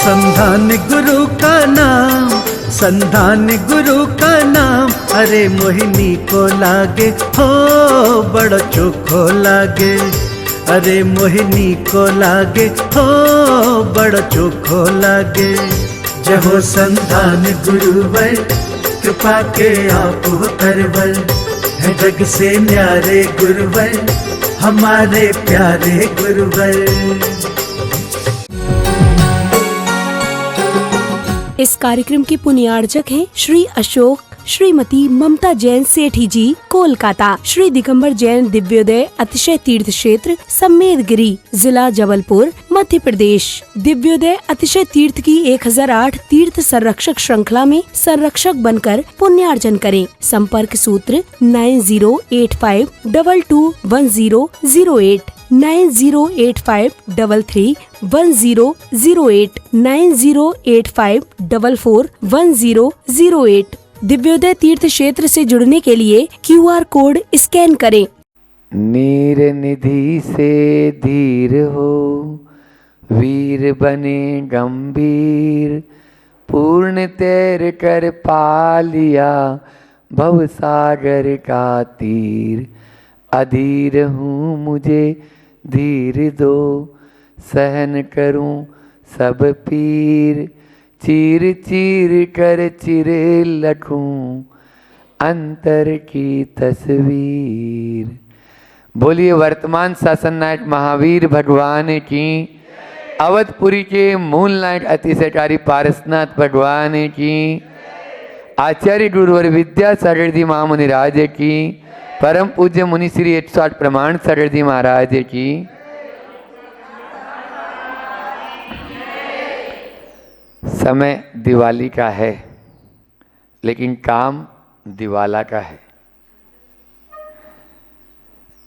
संधान गुरु का नाम, संधान गुरु का नाम, अरे मोहिनी को लागे हो बड़ो चोखो लागे, अरे मोहिनी को लागे हो बड़ो चोखो लागे। जय हो संधान गुरुवर, कृपा के आप करवर, है जग से न्यारे गुरुवर, हमारे प्यारे गुरुवर। इस कार्यक्रम के पुण्यार्चक हैं श्री अशोक श्रीमती ममता जैन सेठी जी, कोलकाता। श्री दिगंबर जैन दिव्योदय अतिशय तीर्थ क्षेत्र सम्मेदगिरी, जिला जबलपुर, मध्य प्रदेश। दिव्योदय अतिशय तीर्थ की 1008 तीर्थ संरक्षक श्रृंखला में संरक्षक बनकर पुण्यार्जन करें। संपर्क सूत्र 9085221008, 9085331008, 9085441008। दिव्योदय तीर्थ क्षेत्र से जुड़ने के लिए QR कोड स्कैन करें। नीर निधि से धीर हो, वीर बने गंभीर, पूर्ण तैर कर पा लिया भव सागर का तीर। अधीर हूँ मुझे धीर दो, सहन करूँ सब पीर, चीर चीर कर चिरे लखूं अंतर की तस्वीर। बोलिए वर्तमान शासन नायक महावीर भगवान की, अवधपुरी के मूल नायक अतिशयकारी पारसनाथ भगवान की, आचार्य गुरुवर विद्यासागर जी महामुनि राज की, परम पूज्य मुनि श्री 108 प्रमाण सागर जी महाराज की। समय दिवाली का है, लेकिन काम दिवाला का है।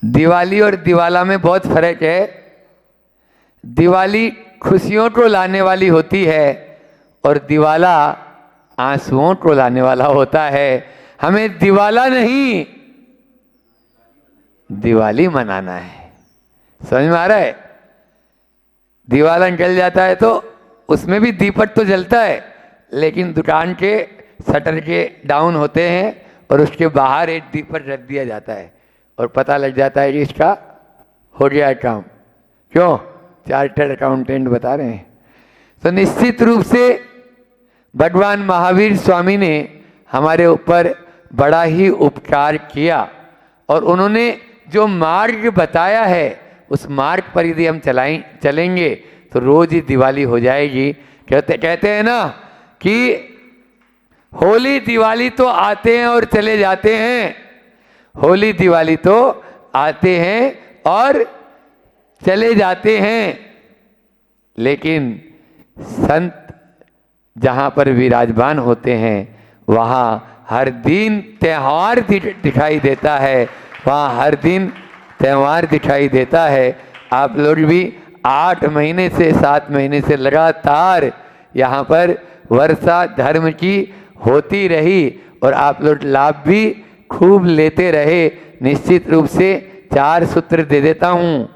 दिवाली और दिवाला में बहुत फर्क है। दिवाली खुशियों को लाने वाली होती है और दिवाला आंसुओं को लाने वाला होता है। हमें दिवाला नहीं, दिवाली मनाना है। समझ में आ रहा है? दिवाला निकल जाता है तो उसमें भी दीपक तो जलता है, लेकिन दुकान के शटर के डाउन होते हैं और उसके बाहर एक दीपक रख दिया जाता है और पता लग जाता है कि इसका हो गया है काम। क्यों? चार्टर्ड अकाउंटेंट बता रहे हैं। तो निश्चित रूप से भगवान महावीर स्वामी ने हमारे ऊपर बड़ा ही उपकार किया और उन्होंने जो मार्ग बताया है उस मार्ग पर यदि हम चलेंगे तो रोज ही दिवाली हो जाएगी। कहते हैं ना कि होली दिवाली तो आते हैं और चले जाते हैं, होली दिवाली तो आते हैं और चले जाते हैं, लेकिन संत जहाँ पर विराजमान होते हैं वहाँ हर दिन त्यौहार दिखाई देता है, वहाँ हर दिन त्यौहार दिखाई देता है। आप लोग भी 8 महीने से 7 महीने से लगातार यहाँ पर वर्षा धर्म की होती रही और आप लोग लाभ भी खूब लेते रहे। निश्चित रूप से 4 सूत्र दे देता हूँ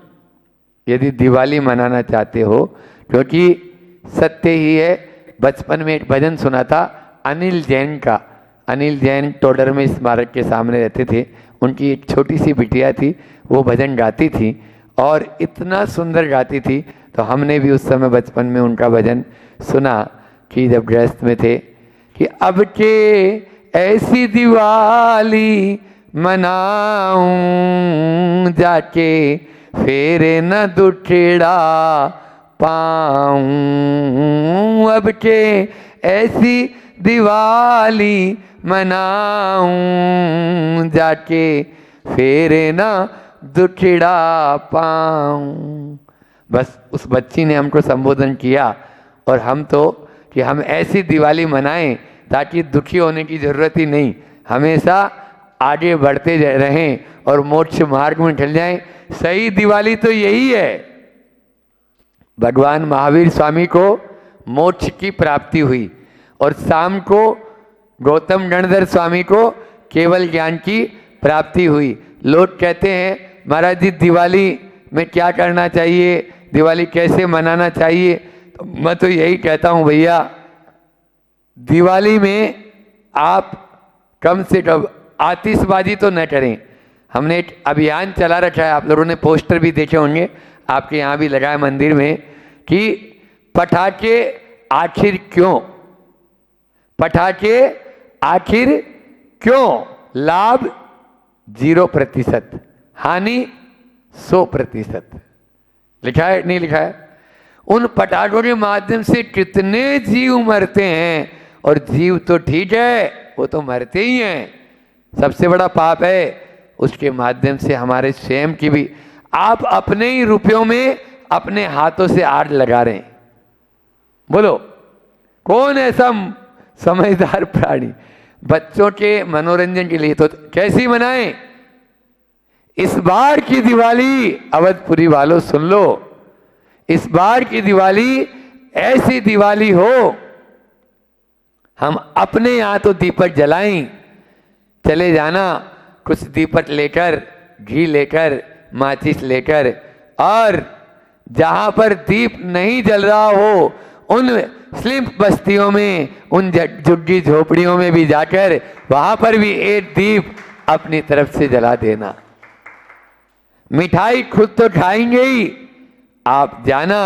यदि दिवाली मनाना चाहते हो, क्योंकि सत्य ही है। बचपन में एक भजन सुना था अनिल जैन का। अनिल जैन टोडर में स्मारक के सामने रहते थे। उनकी एक छोटी सी बिटिया थी, वो भजन गाती थी और इतना सुंदर गाती थी। तो हमने भी उस समय बचपन में उनका भजन सुना कि जब गृहस्थ में थे कि अब के ऐसी दिवाली मनाऊं जाके फेरे न दुखेड़ा पाऊं। अब के ऐसी दिवाली मनाऊं जाके फेरे न दुखड़ा पाऊं। बस उस बच्ची ने हमको संबोधन किया और हम तो कि हम ऐसी दिवाली मनाएं ताकि दुखी होने की ज़रूरत ही नहीं, हमेशा आगे बढ़ते रहें और मोक्ष मार्ग में चल जाएं। सही दिवाली तो यही है। भगवान महावीर स्वामी को मोक्ष की प्राप्ति हुई और शाम को गौतम गणधर स्वामी को केवल ज्ञान की प्राप्ति हुई। लोग कहते हैं महाराज जी दिवाली में क्या करना चाहिए, दिवाली कैसे मनाना चाहिए? तो मैं तो यही कहता हूं भैया, दिवाली में आप कम से कम आतिशबाजी तो न करें। हमने एक अभियान चला रखा है, आप लोगों ने पोस्टर भी देखे होंगे, आपके यहाँ भी लगा है मंदिर में, कि पटाखे आखिर क्यों, पटाखे आखिर क्यों, लाभ 0%, हानि 100%। लिखा है नहीं लिखा है? उन पटाखों के माध्यम से कितने जीव मरते हैं, और जीव तो ठीक है, वो तो मरते ही हैं, सबसे बड़ा पाप है। उसके माध्यम से हमारे स्वयं की भी, आप अपने ही रुपयों में अपने हाथों से आग लगा रहे हैं। बोलो कौन ऐसा समझदार प्राणी? बच्चों के मनोरंजन के लिए तो कैसी मनाएं? इस बार की दिवाली, अवधपुरी वालों सुन लो, इस बार की दिवाली ऐसी दिवाली हो, हम अपने यहाँ तो दीपक जलाएं, चले जाना कुछ दीपक लेकर, घी लेकर, माचिस लेकर, और जहाँ पर दीप नहीं जल रहा हो उन स्लिम बस्तियों में, उन झुग्गी झोपड़ियों में भी जाकर वहाँ पर भी एक दीप अपनी तरफ से जला देना। मिठाई खुद तो खाएंगे ही, आप जाना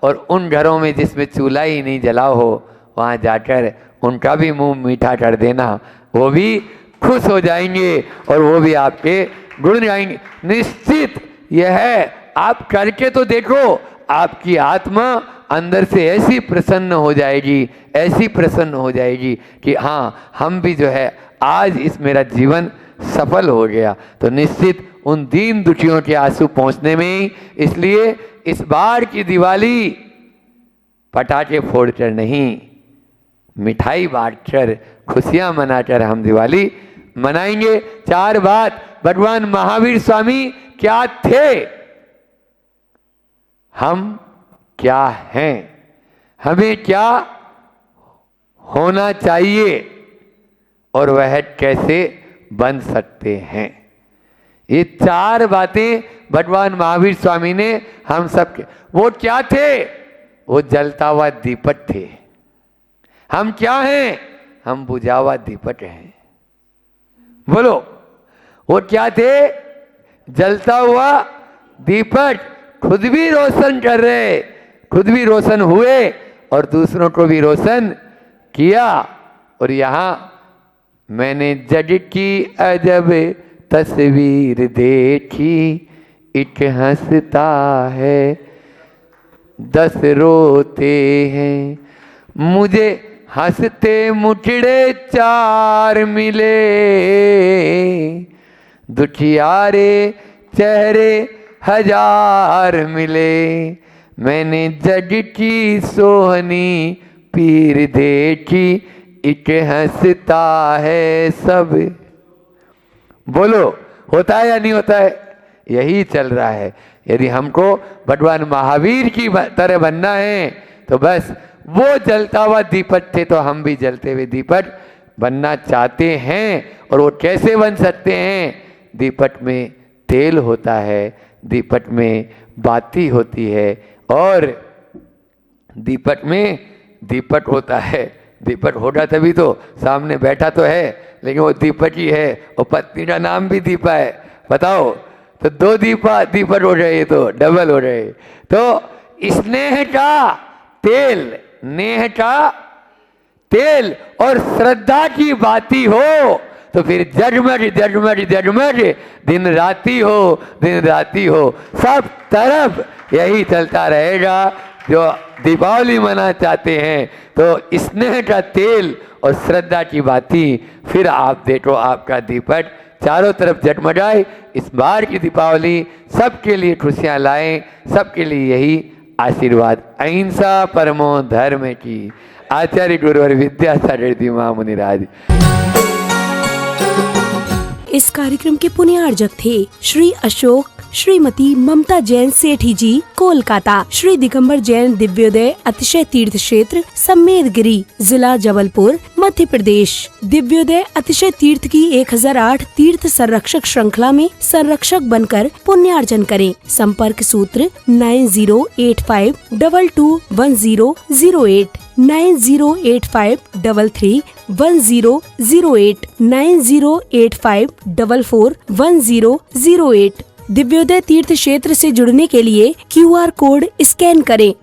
और उन घरों में जिसमें चूल्हा ही नहीं जला हो, वहाँ जाकर उनका भी मुंह मीठा कर देना, वो भी खुश हो जाएंगे और वो भी आपके गुण गाएंगे। निश्चित यह है, आप करके तो देखो, आपकी आत्मा अंदर से ऐसी प्रसन्न हो जाएगी, ऐसी प्रसन्न हो जाएगी कि हाँ, हम भी जो है आज इस मेरा जीवन सफल हो गया। तो निश्चित उन दीन दुखियों के आंसू पहुंचने में ही, इसलिए इस बार की दिवाली पटाखे फोड़कर नहीं, मिठाई बांटकर, खुशियां मनाकर हम दिवाली मनाएंगे। 4 बात, भगवान महावीर स्वामी क्या थे, हम क्या हैं, हमें क्या होना चाहिए और वह कैसे बन सकते हैं। ये 4 बातें भगवान महावीर स्वामी ने हम सबके, वो क्या थे? वो जलता हुआ दीपक थे। हम क्या हैं? हम बुझा हुआ दीपक हैं। बोलो वो क्या थे? जलता हुआ दीपक, खुद भी रोशन कर रहे, खुद भी रोशन हुए और दूसरों को भी रोशन किया। और यहाँ मैंने जग की अजब तस्वीर देखी, एक हंसता है 10 रोते हैं, मुझे हंसते मुखड़े 4 मिले, दुखियारे चेहरे 1000 मिले, मैंने जग की सोहनी पीर देखी, एक हंसता है सब। बोलो होता है या नहीं होता है? यही चल रहा है। यदि हमको भगवान महावीर की तरह बनना है तो बस वो जलता हुआ दीपक थे, तो हम भी जलते हुए दीपक बनना चाहते हैं। और वो कैसे बन सकते हैं? दीपक में तेल होता है, दीपक में बाती होती है, और दीपक में दीपक होता है। दीपक होगा तभी तो, सामने बैठा तो है लेकिन वो दीपक ही है, और पत्नी का नाम भी दीपा है। बताओ, तो 2 दीपक हो रहे, तो डबल हो रहे। तो स्नेह का तेल, नेह का तेल और श्रद्धा की बाती हो तो फिर जगमग जगमग जगमग दिन राती हो, दिन राती हो, सब तरफ यही चलता रहेगा। जो दीपावली मना चाहते हैं तो स्नेह का तेल और श्रद्धा की बाती, फिर आप देखो आपका दीपक चारों तरफ जगमगाए। इस बार की दीपावली सबके लिए खुशियां लाएं, सबके लिए यही आशीर्वाद। अहिंसा परमो धर्म की। आचार्य गुरुवर विद्यासागर जी महामुनिराज। इस कार्यक्रम के पुण्यार्जक थे श्री अशोक श्रीमती ममता जैन सेठी जी, कोलकाता। श्री दिगंबर जैन दिव्योदय अतिशय तीर्थ क्षेत्र, सम्मेदगिरी, जिला जबलपुर, मध्य प्रदेश। दिव्योदय अतिशय तीर्थ की 1008 तीर्थ संरक्षक श्रृंखला में संरक्षक बनकर पुण्यार्जन करें। संपर्क सूत्र 9085221008, 9085331008, 9085441008। दिव्योदय तीर्थ क्षेत्र से जुड़ने के लिए QR कोड स्कैन करें।